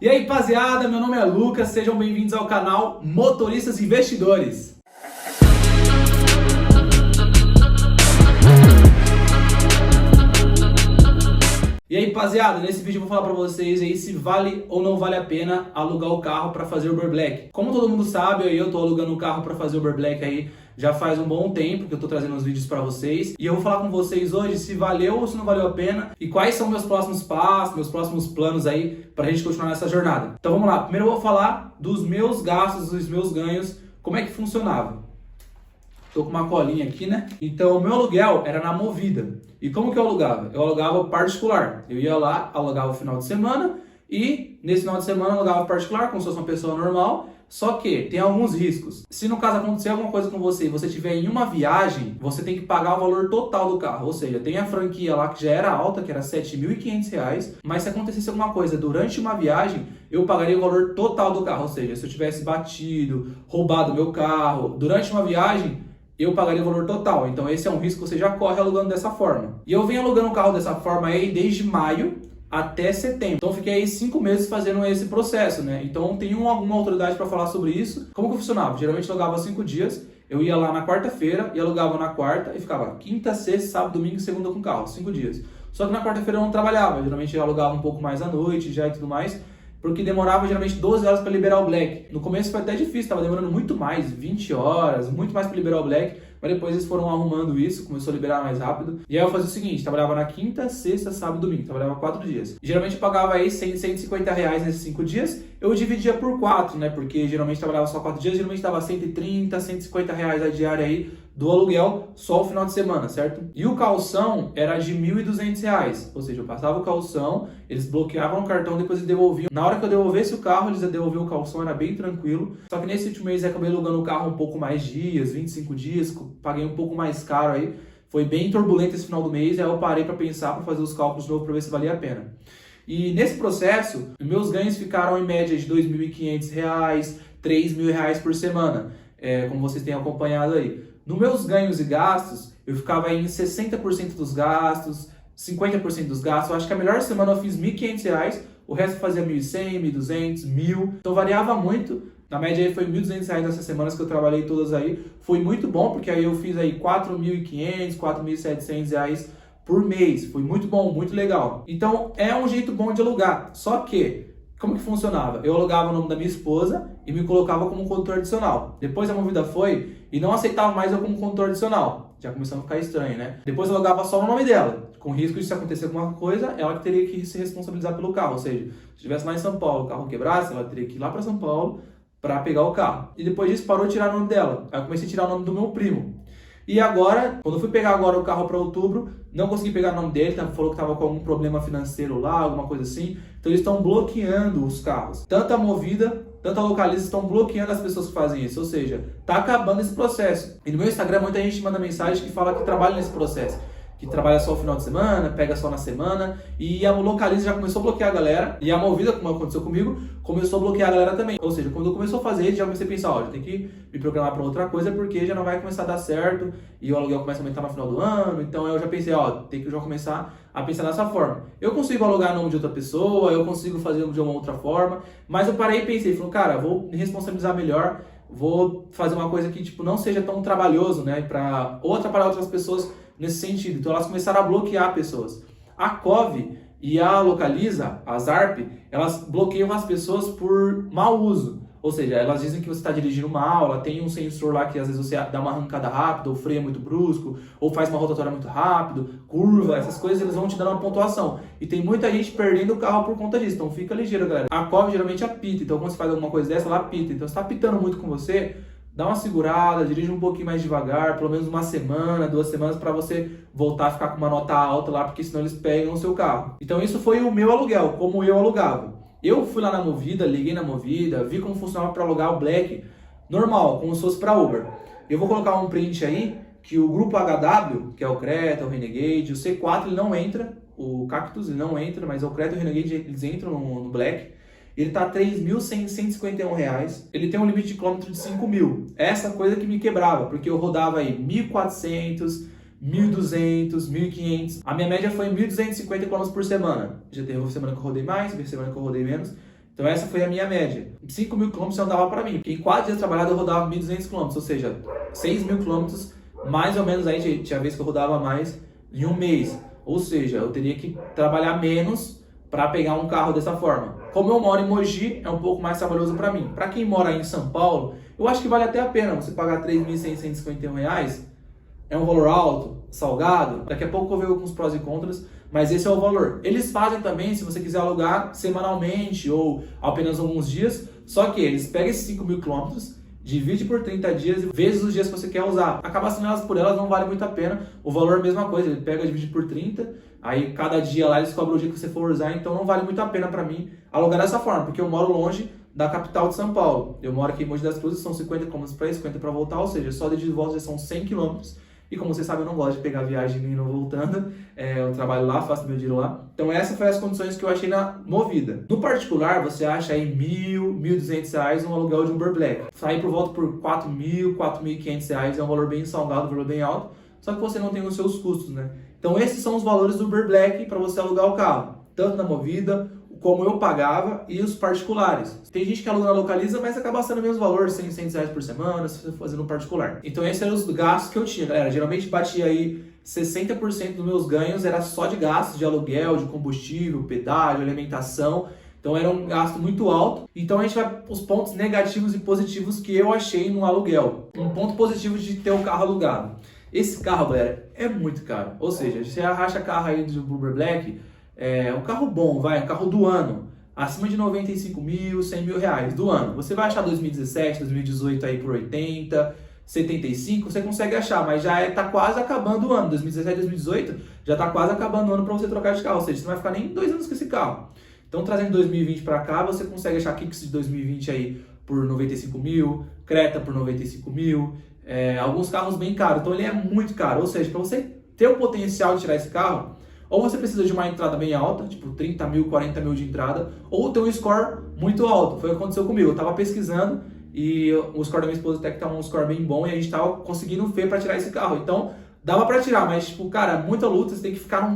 E aí, rapaziada, meu nome é Lucas, sejam bem-vindos ao canal Motoristas Investidores. E aí, rapaziada, nesse vídeo eu vou falar pra vocês aí se vale ou não vale a pena alugar o carro pra fazer Uber Black. Como todo mundo sabe, eu tô alugando o carro pra fazer Uber Black aí já faz um bom tempo que eu tô trazendo os vídeos pra vocês. E eu vou falar com vocês hoje se valeu ou se não valeu a pena e quais são meus próximos passos, meus próximos planos aí pra gente continuar nessa jornada. Então vamos lá, primeiro eu vou falar dos meus gastos, dos meus ganhos, como é que funcionava. Tô com uma colinha aqui, né? Então, o meu aluguel era na Movida. E como que eu alugava? Eu alugava particular. Eu ia lá, alugava o final de semana e nesse final de semana eu alugava particular, como se fosse uma pessoa normal. Só que tem alguns riscos. Se no caso acontecer alguma coisa com você e você estiver em uma viagem, você tem que pagar o valor total do carro. Ou seja, tem a franquia lá que já era alta, que era R$ 7.500, mas se acontecesse alguma coisa durante uma viagem, eu pagaria o valor total do carro. Ou seja, se eu tivesse batido, roubado meu carro durante uma viagem, eu pagaria o valor total. Então esse é um risco que você já corre alugando dessa forma. E eu venho alugando o carro dessa forma aí desde maio até setembro. Então fiquei aí 5 meses fazendo esse processo, né? Então tenho alguma autoridade para falar sobre isso. Como que funcionava? Geralmente eu alugava 5 dias. Eu ia lá na quarta-feira e alugava na quarta e ficava quinta, sexta, sábado, domingo e segunda com o carro, 5 dias. Só que na quarta-feira eu não trabalhava. Geralmente eu alugava um pouco mais à noite já e tudo mais, porque demorava geralmente 12 horas para liberar o Black. No começo foi até difícil, estava demorando muito mais, 20 horas, muito mais para liberar o Black, mas depois eles foram arrumando isso, começou a liberar mais rápido. E aí eu fazia o seguinte, trabalhava na quinta, sexta, sábado, domingo, trabalhava 4 dias. E geralmente eu pagava aí 100, 150 reais nesses 5 dias, eu dividia por 4, né, porque geralmente trabalhava só 4 dias, geralmente dava 130, 150 reais a diária aí do aluguel só o final de semana, certo? E o calção era de 1.200 reais, ou seja, eu passava o calção, eles bloqueavam o cartão, depois eles devolviam. Na hora que eu devolvesse o carro, eles devolviam o calção, era bem tranquilo. Só que nesse último mês eu acabei alugando o carro um pouco mais dias, 25 dias, paguei um pouco mais caro aí. Foi bem turbulento esse final do mês, aí eu parei para pensar, para fazer os cálculos de novo para ver se valia a pena. E nesse processo, meus ganhos ficaram em média de R$ 2.500, R$ 3.000 por semana, como vocês têm acompanhado aí. Nos meus ganhos e gastos, eu ficava aí em 60% dos gastos, 50% dos gastos. Eu acho que a melhor semana eu fiz R$ 1.500, o resto fazia R$ 1.100, R$ 1.200, R$ 1.000. Então variava muito. Na média aí foi R$ 1.200 nessas semanas que eu trabalhei todas aí. Foi muito bom, porque aí eu fiz aí R$ 4.500, R$ 4.700 por mês. Foi muito bom, muito legal. Então é um jeito bom de alugar. Só que, como que funcionava? Eu alugava o nome da minha esposa e me colocava como condutor adicional. Depois a Movida foi e não aceitava mais eu como condutor adicional. Já começou a ficar estranho, né? Depois eu alugava só o nome dela, com risco de se acontecer alguma coisa, ela que teria que se responsabilizar pelo carro. Ou seja, se estivesse lá em São Paulo, o carro quebrasse, ela teria que ir lá para São Paulo para pegar o carro. E depois disso parou de tirar o nome dela. Aí eu comecei a tirar o nome do meu primo. E agora, quando eu fui pegar agora o carro para outubro, não consegui pegar o nome dele, falou que estava com algum problema financeiro lá, alguma coisa assim. Então eles estão bloqueando os carros. Tanto a Movida, tanto a Localiza estão bloqueando as pessoas que fazem isso. Ou seja, está acabando esse processo. E no meu Instagram muita gente manda mensagem que fala que trabalha nesse processo, que trabalha só o final de semana, pega só na semana, e a Localiza já começou a bloquear a galera, e a Movida, como aconteceu comigo, começou a bloquear a galera também. Ou seja, quando eu começou a fazer isso, já comecei a pensar, ó, já tem que me programar para outra coisa, porque já não vai começar a dar certo, e o aluguel começa a aumentar no final do ano, então eu já pensei, ó, tem que já começar a pensar dessa forma. Eu consigo alugar nome de outra pessoa, eu consigo fazer de uma outra forma, mas eu parei e pensei, falei, cara, vou me responsabilizar melhor, vou fazer uma coisa que, tipo, não seja tão trabalhoso, né, ou atrapalhar outras pessoas nesse sentido. Então elas começaram a bloquear pessoas. A Cove e a Localiza, a Zarp, elas bloqueiam as pessoas por mau uso. Ou seja, elas dizem que você está dirigindo mal, ela tem um sensor lá que às vezes você dá uma arrancada rápida, ou freia muito brusco, ou faz uma rotatória muito rápido, curva, essas coisas eles vão te dando uma pontuação. E tem muita gente perdendo o carro por conta disso, então fica ligeiro, galera. A Cove geralmente apita, então quando você faz alguma coisa dessa, ela apita. Então você está apitando muito com você, dá uma segurada, dirige um pouquinho mais devagar, pelo menos uma semana, 2 semanas, para você voltar a ficar com uma nota alta lá, porque senão eles pegam o seu carro. Então isso foi o meu aluguel, como eu alugava. Eu fui lá na Movida, liguei na Movida, vi como funcionava para alugar o Black normal, como se fosse para Uber. Eu vou colocar um print aí, que o grupo HW, que é o Creta, o Renegade, o C4 ele não entra, o Cactus ele não entra, mas o Creta e o Renegade eles entram no Black. Ele tá R$ 3.151. Ele tem um limite de quilômetro de 5.000. Essa coisa que me quebrava, porque eu rodava aí 1.400, 1.200, 1.500. A minha média foi 1.250 km por semana. Já teve uma semana que eu rodei mais, teve semana que eu rodei menos. Então essa foi a minha média. 5.000 quilômetros não dava para mim, porque em 4 dias trabalhado eu rodava 1.200 quilômetros, ou seja, 6.000 quilômetros, mais ou menos, aí tinha vez que eu rodava mais em um mês. Ou seja, eu teria que trabalhar menos para pegar um carro dessa forma. Como eu moro em Mogi, é um pouco mais trabalhoso para mim. Para quem mora em São Paulo, eu acho que vale até a pena você pagar R$ 3.651. É um valor alto, salgado. Daqui a pouco eu vejo alguns prós e contras, mas esse é o valor. Eles fazem também, se você quiser alugar semanalmente ou apenas alguns dias, só que eles pegam esses 5.000 quilômetros, divide por 30 dias e vezes os dias que você quer usar. Acaba assinando elas por elas, não vale muito a pena. O valor é a mesma coisa, ele pega, divide por 30, aí cada dia lá eles cobram o dia que você for usar, então não vale muito a pena para mim alugar dessa forma, porque eu moro longe da capital de São Paulo. Eu moro aqui em Mogi das Cruzes, são 50 km para ir, 50 para voltar, ou seja, só de volta já são 100 km. E como você sabe, eu não gosto de pegar viagem indo e voltando. Eu trabalho lá, faço meu dinheiro lá. Então essas foram as condições que eu achei na Movida. No particular, você acha aí R$ 1.000, R$ 1.200 um aluguel de Uber Black. Sair por volta por R$ 4.000, R$ 4.500 é um valor bem salgado, um valor bem alto. Só que você não tem os seus custos, né? Então esses são os valores do Uber Black para você alugar o carro. Tanto na Movida, como eu pagava, e os particulares. Tem gente que aluga na Localiza, mas acaba sendo o mesmo valor, R$ 100 por semana, se você fazer no particular. Então esses eram os gastos que eu tinha, galera. Geralmente batia aí 60% dos meus ganhos, era só de gastos de aluguel, de combustível, pedágio, alimentação. Então era um gasto muito alto. Então a gente vai para os pontos negativos e positivos que eu achei no aluguel. Um ponto positivo de ter um carro alugado. Esse carro, galera, é muito caro. Ou seja, você arracha carro aí do Uber Black, um carro bom, um carro do ano, acima de 95 mil, 100 mil reais do ano. Você vai achar 2017, 2018 aí por 80, 75, você consegue achar, mas já tá quase acabando o ano. 2017, 2018 já tá quase acabando o ano para você trocar de carro, ou seja, você não vai ficar nem 2 anos com esse carro. Então, trazendo 2020 para cá, você consegue achar Kicks de 2020 aí por 95 mil, Creta por 95 mil, alguns carros bem caros. Então, ele é muito caro, ou seja, para você ter o potencial de tirar esse carro, ou você precisa de uma entrada bem alta, tipo 30 mil, 40 mil de entrada, ou ter um score muito alto. Foi o que aconteceu comigo. Eu tava pesquisando e o score da minha esposa até que tá um score bem bom e a gente tava conseguindo ver para tirar esse carro. Então, dava para tirar, mas tipo, cara, muita luta, você tem que ficar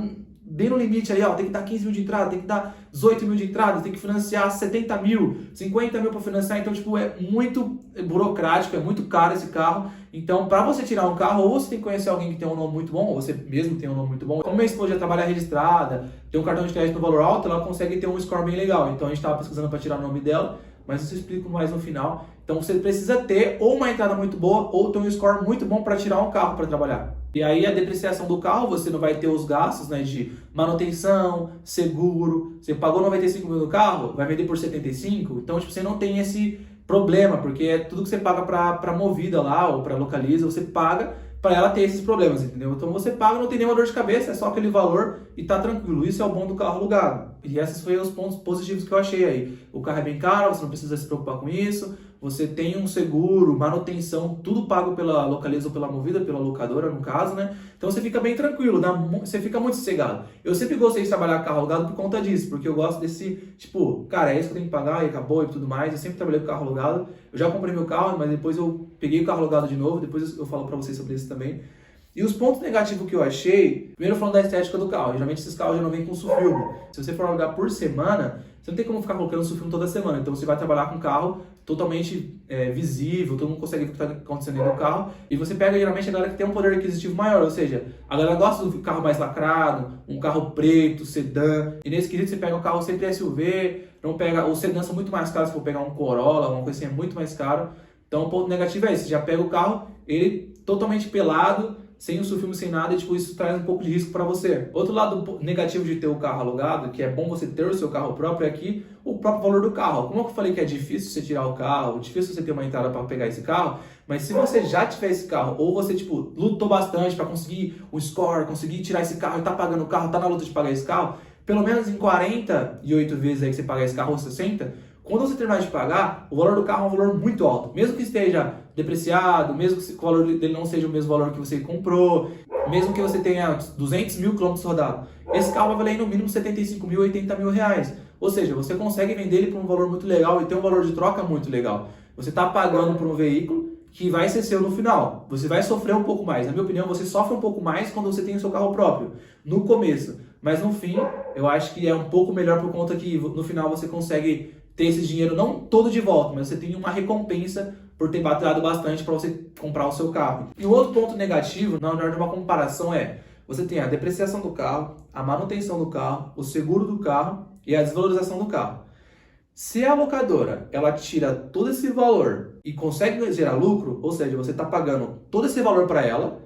bem no limite ali, ó, tem que dar 15 mil de entrada, tem que dar 18 mil de entrada, tem que financiar 70 mil, 50 mil para financiar, então tipo, é muito burocrático, é muito caro esse carro. Então, para você tirar um carro, ou você tem que conhecer alguém que tem um nome muito bom, ou você mesmo tem um nome muito bom. Como minha esposa já trabalha registrada, tem um cartão de crédito no valor alto, ela consegue ter um score bem legal. Então, a gente estava pesquisando para tirar o nome dela, mas isso eu explico mais no final. Então, você precisa ter ou uma entrada muito boa, ou ter um score muito bom para tirar um carro para trabalhar. E aí, a depreciação do carro, você não vai ter os gastos, né, de manutenção, seguro. Você pagou 95 mil no carro, vai vender por 75, então tipo, você não tem esse problema, porque é tudo que você paga para Movida lá, ou para Localiza, você paga para ela ter esses problemas, entendeu? Então você paga, não tem nenhuma dor de cabeça, é só aquele valor e tá tranquilo. Isso é o bom do carro alugado. E esses foram os pontos positivos que eu achei aí. O carro é bem caro, você não precisa se preocupar com isso. Você tem um seguro, manutenção, tudo pago pela Localiza ou pela Movida, pela locadora no caso, né? Então você fica bem tranquilo, você fica muito sossegado. Eu sempre gostei de trabalhar carro alugado por conta disso, porque eu gosto desse, tipo, cara, é isso que eu tenho que pagar e acabou e tudo mais. Eu sempre trabalhei com carro alugado. Eu já comprei meu carro, mas depois eu peguei o carro alugado de novo, depois eu falo pra vocês sobre isso também. E os pontos negativos que eu achei, primeiro falando da estética do carro, geralmente esses carros já não vêm com sulfilme. Se você for alugar por semana, você não tem como ficar colocando sulfilme toda semana, então você vai trabalhar com um carro totalmente visível, todo mundo consegue ver o que está acontecendo dentro do carro, e você pega geralmente a galera que tem um poder aquisitivo maior, ou seja, a galera gosta do carro mais lacrado, um carro preto, sedã, e nesse quesito você pega um carro sempre SUV, não pega, os sedãs são muito mais caros, se for pegar um Corolla, uma coisa assim, é muito mais caro. Então o ponto negativo é esse, você já pega o carro, ele totalmente pelado, sem o sulfilme, sem nada, e tipo, isso traz um pouco de risco para você. Outro lado negativo de ter o carro alugado, que é bom você ter o seu carro próprio, é aqui o próprio valor do carro. Como eu falei que é difícil você tirar o carro, difícil você ter uma entrada para pegar esse carro, mas se você já tiver esse carro, ou você tipo, lutou bastante para conseguir o score, conseguir tirar esse carro e tá pagando o carro, tá na luta de pagar esse carro, pelo menos em 48 vezes aí que você pagar esse carro, ou 60, quando você terminar de pagar, o valor do carro é um valor muito alto. Mesmo que esteja depreciado, mesmo que o valor dele não seja o mesmo valor que você comprou, mesmo que você tenha 200 mil quilômetros rodados, esse carro vai valer no mínimo 75 mil, 80 mil reais. Ou seja, você consegue vender ele por um valor muito legal e ter um valor de troca muito legal. Você está pagando por um veículo que vai ser seu no final. Você vai sofrer um pouco mais. Na minha opinião, você sofre um pouco mais quando você tem o seu carro próprio, no começo. Mas no fim, eu acho que é um pouco melhor por conta que no final você consegue ter esse dinheiro não todo de volta, mas você tem uma recompensa por ter batalhado bastante para você comprar o seu carro. E o outro ponto negativo, na hora de uma comparação, é você tem a depreciação do carro, a manutenção do carro, o seguro do carro e a desvalorização do carro. Se a locadora ela tira todo esse valor e consegue gerar lucro, ou seja, você está pagando todo esse valor para ela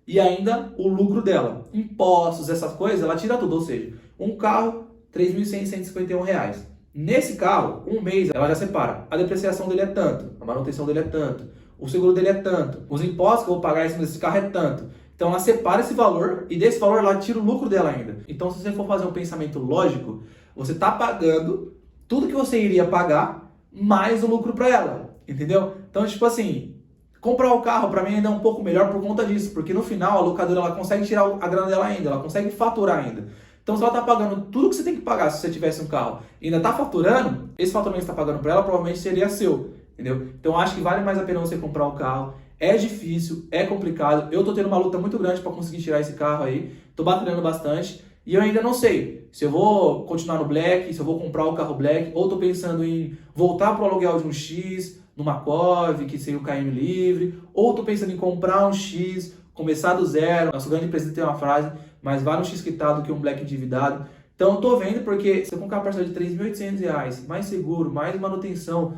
e ainda o lucro dela, impostos, essas coisas, ela tira tudo. Ou seja, um carro, R$ 3.151. Nesse carro, um mês, ela já separa. A depreciação dele é tanto, a manutenção dele é tanto, o seguro dele é tanto, os impostos que eu vou pagar em cima desse carro é tanto. Então ela separa esse valor e desse valor ela tira o lucro dela ainda. Então se você for fazer um pensamento lógico, você está pagando tudo que você iria pagar mais o lucro para ela, entendeu? Então tipo assim, comprar o carro para mim ainda é um pouco melhor por conta disso, porque no final a locadora ela consegue tirar a grana dela ainda, ela consegue faturar ainda. Então, se ela está pagando tudo que você tem que pagar se você tivesse um carro e ainda está faturando, esse faturamento que você está pagando para ela provavelmente seria seu, entendeu? Então, acho que vale mais a pena você comprar um carro. É difícil, é complicado. Eu estou tendo uma luta muito grande para conseguir tirar esse carro aí. Estou batalhando bastante e eu ainda não sei se eu vou continuar no Black, se eu vou comprar o carro Black, ou estou pensando em voltar para o aluguel de um X, numa Cove, que seria o KM livre, ou estou pensando em comprar um X, começar do zero. Nosso grande presidente tem uma frase: mais vale um X quitado que um Black endividado. Então eu tô vendo, porque se eu comprar uma parcela de R$ 3.800, mais seguro, mais manutenção,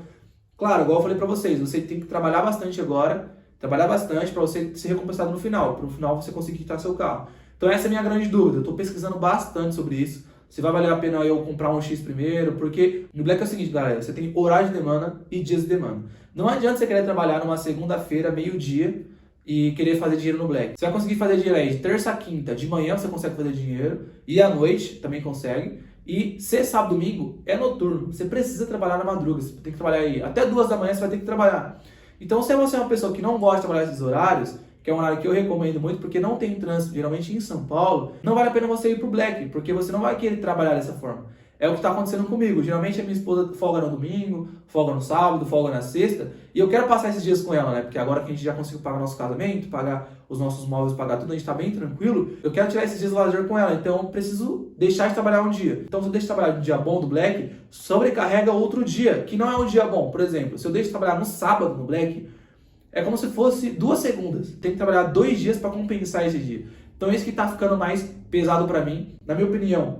claro, igual eu falei pra vocês, você tem que trabalhar bastante agora, trabalhar bastante para você ser recompensado no final, para no final você conseguir quitar seu carro. Então essa é a minha grande dúvida, eu tô pesquisando bastante sobre isso, se vai valer a pena eu comprar um X primeiro, porque no Black é o seguinte, galera, você tem horário de demanda e dias de demanda. Não adianta você querer trabalhar numa segunda-feira, meio-dia, e querer fazer dinheiro no Black. Você vai conseguir fazer dinheiro aí de terça a quinta, de manhã você consegue fazer dinheiro, e à noite também consegue. E sexta, sábado, domingo é noturno. Você precisa trabalhar na madruga, você tem que trabalhar aí até 2 da manhã, você vai ter que trabalhar. Então, se você é uma pessoa que não gosta de trabalhar esses horários, que é um horário que eu recomendo muito, porque não tem trânsito, geralmente em São Paulo, não vale a pena você ir pro Black, porque você não vai querer trabalhar dessa forma. É o que está acontecendo comigo. Geralmente a minha esposa folga no domingo, folga no sábado, folga na sexta, e eu quero passar esses dias com ela, né? Porque agora que a gente já conseguiu pagar nosso casamento, pagar os nossos móveis, pagar tudo, a gente está bem tranquilo, eu quero tirar esses dias de lazer com ela, então eu preciso deixar de trabalhar um dia. Então se eu deixo de trabalhar um dia bom do Black, sobrecarrega outro dia, que não é um dia bom. Por exemplo, se eu deixo de trabalhar no sábado no Black, é como se fosse 2 segundas. Tem que trabalhar 2 dias para compensar esse dia. Então é isso que está ficando mais pesado para mim. Na minha opinião,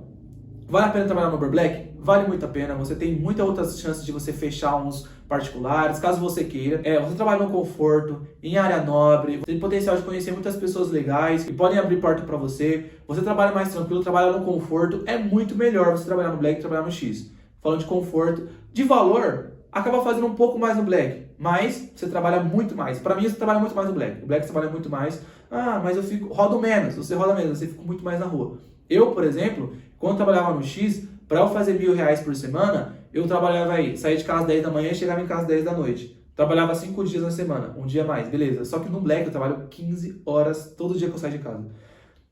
vale a pena trabalhar no Uber Black? Vale muito a pena, você tem muitas outras chances de você fechar uns particulares, caso você queira. Você trabalha no conforto, em área nobre, tem potencial de conhecer muitas pessoas legais que podem abrir porta para você. Você trabalha mais tranquilo, trabalha no conforto, é muito melhor você trabalhar no Black que trabalhar no X. Falando de conforto, de valor, acaba fazendo um pouco mais no Black, mas você trabalha muito mais. Para mim, você trabalha muito mais no Black. O Black você trabalha muito mais. Ah, mas rodo menos. Você roda menos, você fica muito mais na rua. Eu, por exemplo, quando trabalhava no X, para eu fazer R$ 1.000 por semana, eu trabalhava aí, saía de casa às 10 da manhã e chegava em casa às 10 da noite. Trabalhava 5 dias na semana, um dia a mais, beleza. Só que no Black eu trabalho 15 horas todo dia que eu saio de casa.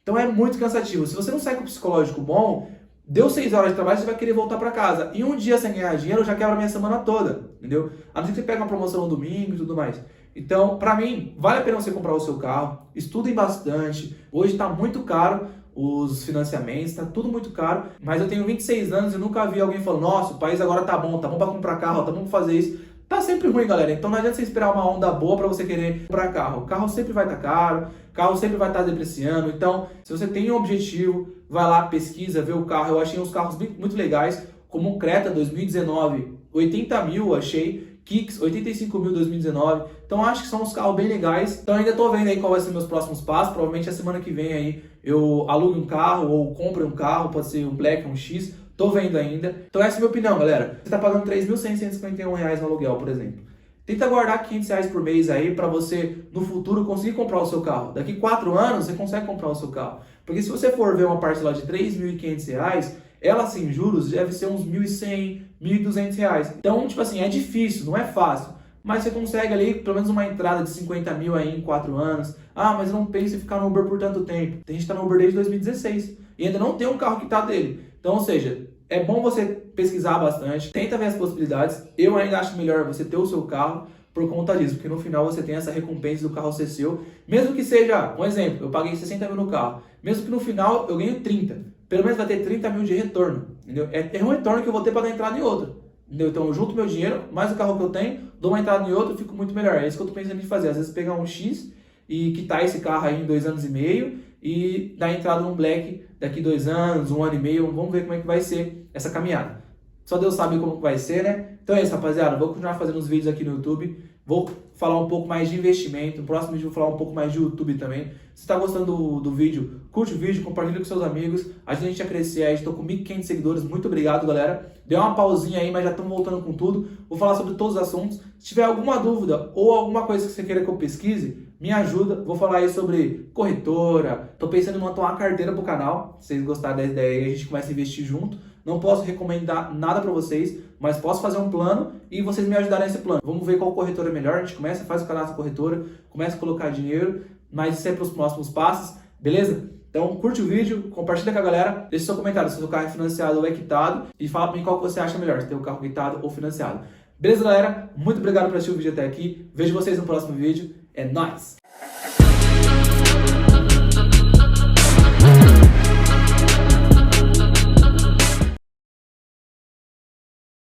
Então é muito cansativo. Se você não sai com o psicológico bom, deu 6 horas de trabalho, você vai querer voltar para casa. E um dia sem ganhar dinheiro, já quebra a minha semana toda, entendeu? A não ser que você pegue uma promoção no domingo e tudo mais. Então, para mim, vale a pena você comprar o seu carro. Estudem bastante. Hoje está muito caro os financiamentos, tá tudo muito caro, mas eu tenho 26 anos e nunca vi alguém falando: nossa, o país agora tá bom para comprar carro, tá bom pra fazer isso. Tá sempre ruim, galera, então não adianta você esperar uma onda boa para você querer comprar carro. O carro sempre vai estar caro, o carro sempre vai estar depreciando, então se você tem um objetivo, vai lá, pesquisa, vê o carro. Eu achei uns carros muito legais, como o Creta 2019, 80 mil achei, Kicks, 85 mil 2019. Então acho que são uns carros bem legais. Então ainda tô vendo aí qual vai ser meus próximos passos. Provavelmente a semana que vem aí eu alugue um carro ou compre um carro, pode ser um Black, um X. Tô vendo ainda. Então essa é a minha opinião, galera. Você tá pagando R$ 3.151 no aluguel, por exemplo. Tenta guardar R$ 500 por mês aí para você no futuro conseguir comprar o seu carro. Daqui 4 anos você consegue comprar o seu carro. Porque se você for ver uma parcela de R$ 3.500, ela sem juros deve ser uns R$ 1.100, R$ 1.200. Então, tipo assim, é difícil, não é fácil. Mas você consegue ali pelo menos uma entrada de 50 mil aí em 4 anos. Ah, mas eu não penso em ficar no Uber por tanto tempo. Tem gente que tá no Uber desde 2016 e ainda não tem um carro quitado dele. Então, ou seja, é bom você pesquisar bastante, tenta ver as possibilidades. Eu ainda acho melhor você ter o seu carro por conta disso, porque no final você tem essa recompensa do carro ser seu. Mesmo que seja, um exemplo, eu paguei 60 mil no carro. Mesmo que no final eu ganhe 30. Pelo menos vai ter 30 mil de retorno, entendeu? É um retorno que eu vou ter para dar entrada em outro. Entendeu? Então eu junto meu dinheiro, mais o carro que eu tenho, dou uma entrada em outro e fico muito melhor. É isso que eu tô pensando em fazer. Às vezes pegar um X e quitar esse carro aí em 2 anos e meio e dar entrada num Black daqui 2 anos, 1 ano e meio. Vamos ver como é que vai ser essa caminhada. Só Deus sabe como vai ser, né? Então é isso, rapaziada. Vou continuar fazendo os vídeos aqui no YouTube. Vou falar um pouco mais de investimento. No próximo vídeo eu vou falar um pouco mais de YouTube também. Se está gostando do vídeo, curte o vídeo, compartilha com seus amigos. Ajuda a gente a crescer aí. Estou com 1.500 seguidores. Muito obrigado, galera. Deu uma pausinha aí, mas já estamos voltando com tudo. Vou falar sobre todos os assuntos. Se tiver alguma dúvida ou alguma coisa que você queira que eu pesquise, me ajuda. Vou falar aí sobre corretora. Estou pensando em montar uma carteira para o canal. Se vocês gostarem da ideia aí, a gente começa a investir junto. Não posso recomendar nada para vocês, mas posso fazer um plano e vocês me ajudarem nesse plano. Vamos ver qual corretora é melhor. A gente começa, faz o cadastro da corretora, começa a colocar dinheiro, mas isso é para os próximos passos, beleza? Então curte o vídeo, compartilha com a galera, deixa seu comentário se o seu carro é financiado ou é quitado e fala para mim qual que você acha melhor, se tem o carro quitado ou financiado. Beleza, galera? Muito obrigado por assistir o vídeo até aqui. Vejo vocês no próximo vídeo. É nóis!